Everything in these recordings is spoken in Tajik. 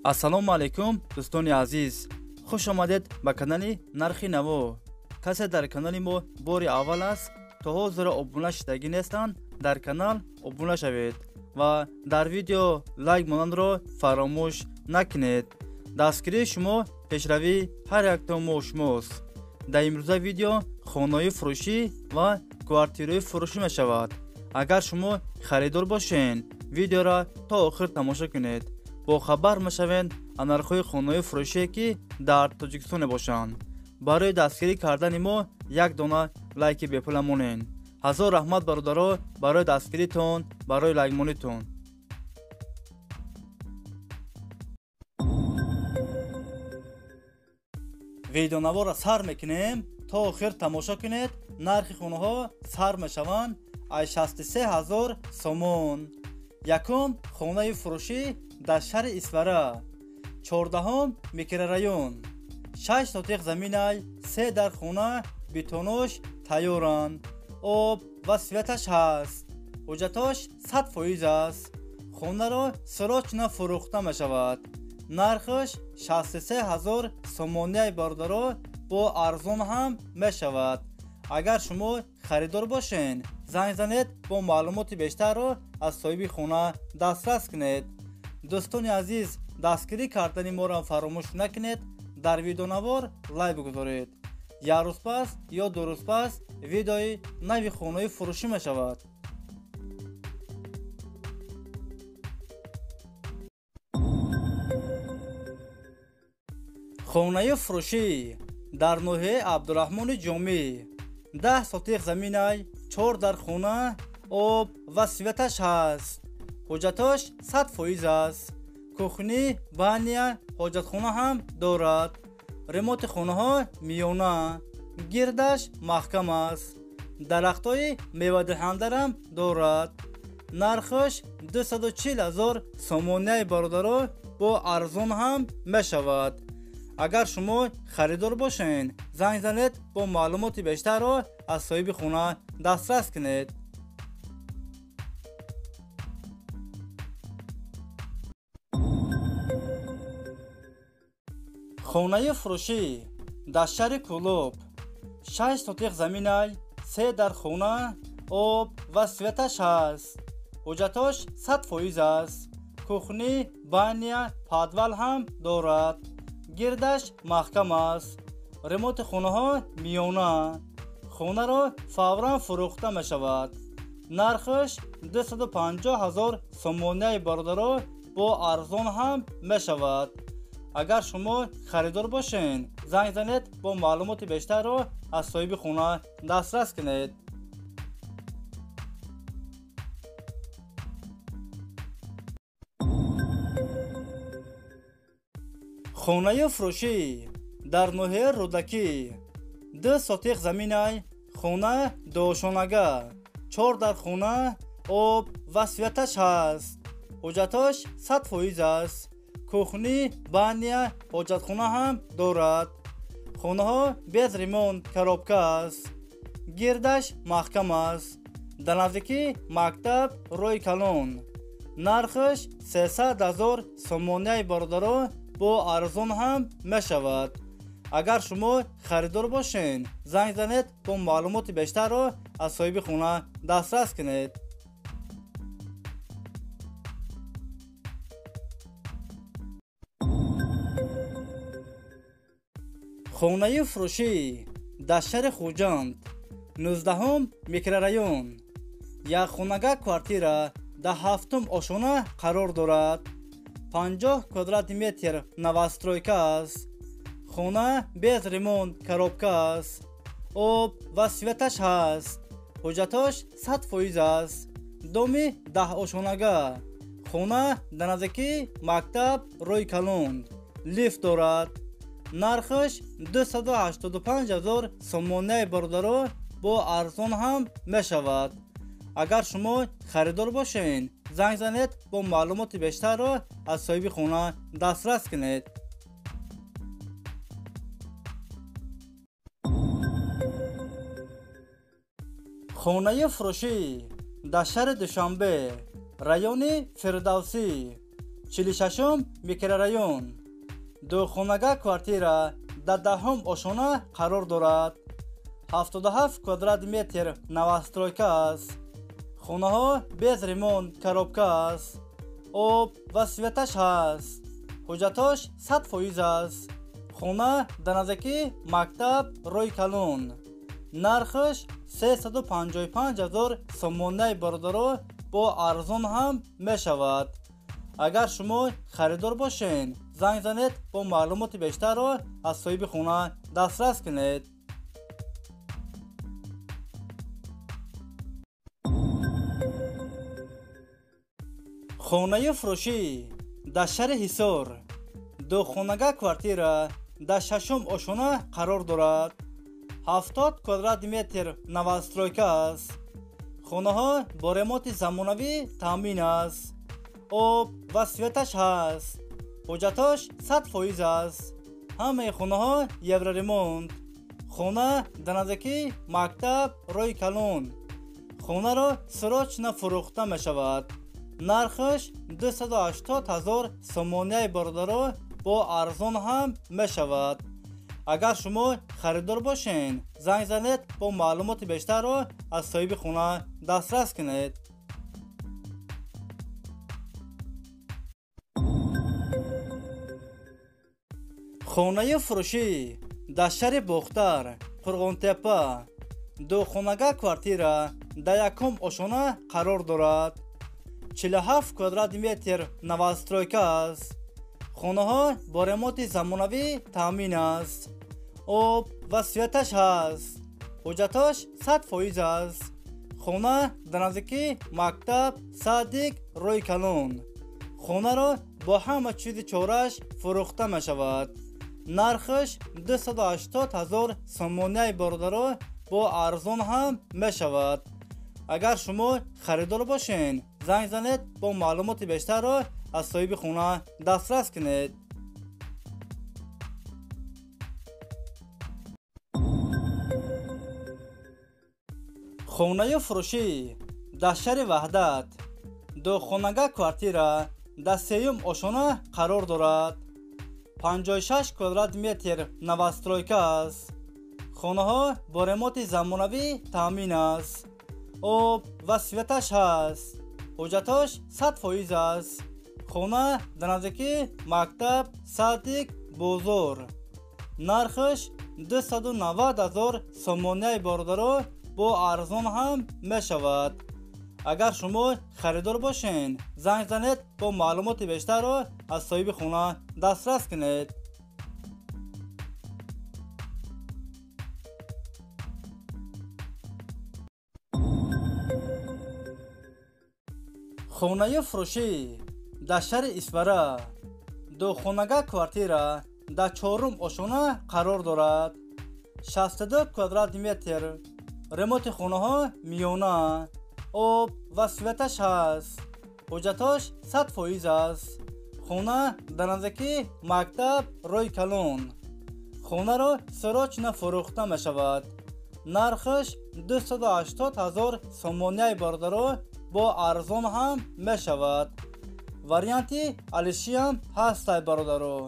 ассалому алайкум дӯстони азиз, хуш омадед ба канали Нархи Наво. касе дар канали мо бори аввал аст, то ҳозира обуна шидаги нестанд, дар канал обуна шавед ва дар видео лайк монанро фаромӯш накунед. дастгирии шумо пешравии ҳар яктон мо шумост. дар имрӯза видео хонаи фурӯшӣ ва квартираи фурӯшӣ мешавад. агар шумо харидор бошен, видеоро то охир тамошо кунед. бо хабар мешавед аз нархҳои хонаи фурӯшие ки дар Тоҷикистон мебошанд. барои дастгирӣ кардани мо як дона лайки бепула монен. ҳазор раҳмат бародаро барои дастгиритон, барои лайкмонитон. видеонаворро сар мекунем, то охир тамошо кунед. нархи хонаҳо сар мешаванд аз 63000 сомон. якум хонаи фурӯшӣ дар шаҳри Исфара, 14 микрорайон, 6 сотиқ заминай, 3 дар хона бетонош тайёранд. об ва светаш ҳаст. ҳуҷҷатош 100% аст. хонаро сирочна фурӯхта мешавад. нархаш 63000 сомоняи бародаро бо арзон ҳам мешавад. агар шумо харидор бошен, занг занед бо маълумоти бештарро аз соҳиби хона дастрас кунед. дӯстони азиз, дастгирӣ кардани моро фаромӯш накунед. дар видеонавор лайк бигузоред. як рӯз пас ё ду рӯз пас видеои нави хонаи фурӯшӣ мешавад. хонаи фурӯшӣ дар ноҳияи Абдураҳмони Ҷомӣ, 10 сотиқ заминай, 4 дар хона, об ва светаш ҳаст. ҳуҷҷатош 100% аст. кухни, баня, ҳоҷатхона ҳам дорад. ремонти хонаҳо миёна, гирдаш маҳкам аст. дарахтҳои мевадиҳандарам дорад. нархаш 240000 сомоняи бародаро бо арзон ҳам мешавад. агар шумо харидор бошен, занг занед бо маълумоти бештарро аз соҳиби хона дастрас кунед. хонаи фурӯшӣ дар шаҳри Кӯлоб, 6 сотиқ заминай, 3 дар хона, об ва светаш ҳаст. ҳуҷҷатош 100% аст. кухни, баня, падвал ҳам дорад. гирдаш маҳкам аст. ремонти хонаҳо миёна. хонаро фавран фурӯхта мешавад. нархаш 250000 сомоняи бародаро бо арзон ҳам мешавад. агар шумо харидор бошен, занг занед бо маълумоти бештарро аз соҳиби хона дастрас кунед. хонаи фурӯшӣ дар ноҳияи Рӯдакӣ, 2 сотиқ заминай, хона доошонага, 4 дар хона, об ва светаш ҳаст. ҳуҷҷатош 100% аст. кухни, баня, ҳоҷатхона ҳам дорад. хонаҳо без ремонт коробка аст. гирдаш маҳкам аст. дар наздикии мактаб роҳи калон. нархаш 300000 сомоняи бародаро бо арзон ҳам мешавад. агар шумо харидор бошен, занг занед бо маълумоти бештарро аз соҳиби хона дастрас кунед. хонаи фурӯшӣ дар шаҳри Хуҷанд, 19 микрорайон, якхонага квартира дар 7 ошона қарор дорад. 50 квадрати метр новостройка аст. хона без ремонт коробка аст. об ва светаш ҳаст. ҳуҷҷатош 100% аст. доми 10 ошонага. хона дар наздикии мактаб роҳи калон. лифт дорад. нархаш 285000 сомоняи бародаро бо арзон ҳам мешавад. агар шумо харидор бошен, занг занед бо маълумоти бештарро аз соҳиби хона дастрас кунед. хонаи фурӯшӣ дар шаҳри Душанбе, райони Фирдавсӣ, 46 микрорайон. Духонага квартира дар 10 ошона қарор дорад. 77 квадрат метр новостройка аст. хонаҳо без ремонт, коробка аст. об ва светаш ҳаст. ҳуҷҷатош 100% аст. хона дар наздики мактаб рӯи калон. нархаш 355 000 сомонаи бародаро бо арзон ҳам мешавад. агар шумо харидор бошен, занг занед бо маълумоти бештарро аз соҳиби хона дастрас кунед. хонаи фурӯшӣ дар шаҳри ҳисор. духонага квартира дар 6 ошона қарор дорад. 70 квадрат метр новостройка аст. хонаҳо бо ремонти замонавӣ таъмин аст. об ва светаш ҳаст. ҳуҷҷатош 100% аст. ҳамаи хонаҳо евроремонт. хона дар наздики мактаб рӯи калон. хонаро срочно фурӯхта мешавад. нархаш 280 000 сомонаи бародаро бо арзон ҳам мешавад. агар шумо харидор бошен, занг занед бо маълумоти бештарро аз соҳиби хона дастрас кунед. хонаи фурӯшӣ дар шаҳри бохтар, қурғонтепа. духонага квартира дар 1 ошона қарор дорад. 47 квадрат метр новостройка аст. хонаҳо бо ремонти замонавӣ таъмин аст. об ва светаш ҳаст. ҳуҷҷатош 100% аст. хона дар наздики мактаб садик рӯи калон. хонаро бо ҳама чизи чораш фурӯхта мешавад. нархаш 280 000 сомонаи бародаро бо арзон ҳам мешавад. агар шумо харидор бошен, занг занед бо маълумоти бештарро аз соҳиби хона дастрас кунед. хонаи фурӯшӣ дар шаҳри ваҳдат. духонага квартира дар 3 ошона қарор дорад. 56 квадрат метр новостройка аст. хонаҳо бо ремонти замонавӣ таъмин аст. об ва светаш ҳаст. ҳуҷҷатош 100% аст. хона дар наздики мактаб садик бозор. нархаш 290 000 сомонаи бародаро бо арзон ҳам мешавад. агар шумо харидор бошен, занг занед бо маълумоти бештарро аз соҳиби хона дастрас кунед. хонаи фурӯшӣ дар шаҳри исфара. духонага квартира дар 4 ошона қарор дорад. 62 квадрат метр. ремонти хонаҳо миёна. об ва светаш ҳаст. ҳуҷҷатош 100% аст. хона дар наздики мактаб рӯи калон. хонаро срочно фурӯхта мешавад. нархаш 280 000 сомонаи бародаро бо арзон ҳам мешавад. варианти алишиам ҳастай бародаро.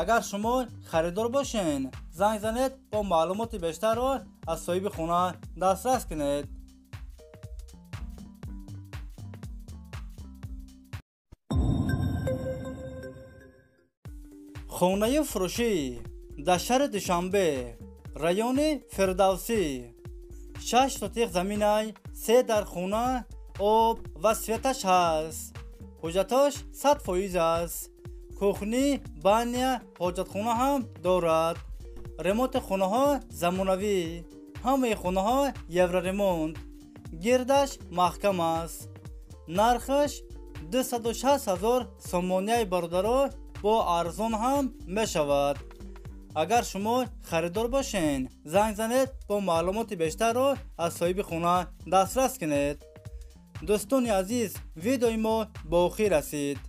агар шумо харидор бошен, занг занед бо маълумоти бештарро аз соҳиби хона дастрас кунед. хонаи фурӯшӣ дар шаҳри душанбе, райони фирдавсӣ. 6 сотиқ заминай, 3 дар хона, об ва светаш ҳаст. ҳуҷҷатош 100% аст. кухни, баня, ҳоҷатхона ҳам дорад. ремонти хонаҳо замонавӣ. ҳамаи хонаҳо евроремонт. гирдаш маҳкам аст. нархаш 260 000 сомонаи бародаро бо арзон ҳам мешавад. агар шумо харидор бошен, занг занед бо маълумоти бештарро аз соҳиби хона дастрас кунед. дӯстони азиз, видеои мо ба охир расид.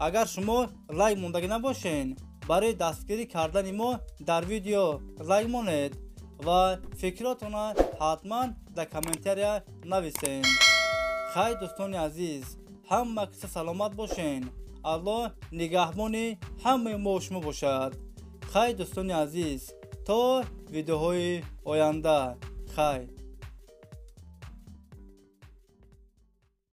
агар шумо лайк мондагӣ набошен, барои дастгирӣ кардани мо дар видео лайк монед ва фикротона ҳатман дар комментария нависен. хай дӯстони азиз, ҳама киса саломат бошен. аллоҳ нигаҳбони ҳамаи мо шумо бошад. Хай дӯстони азиз, то видеоҳои оянда. Хай.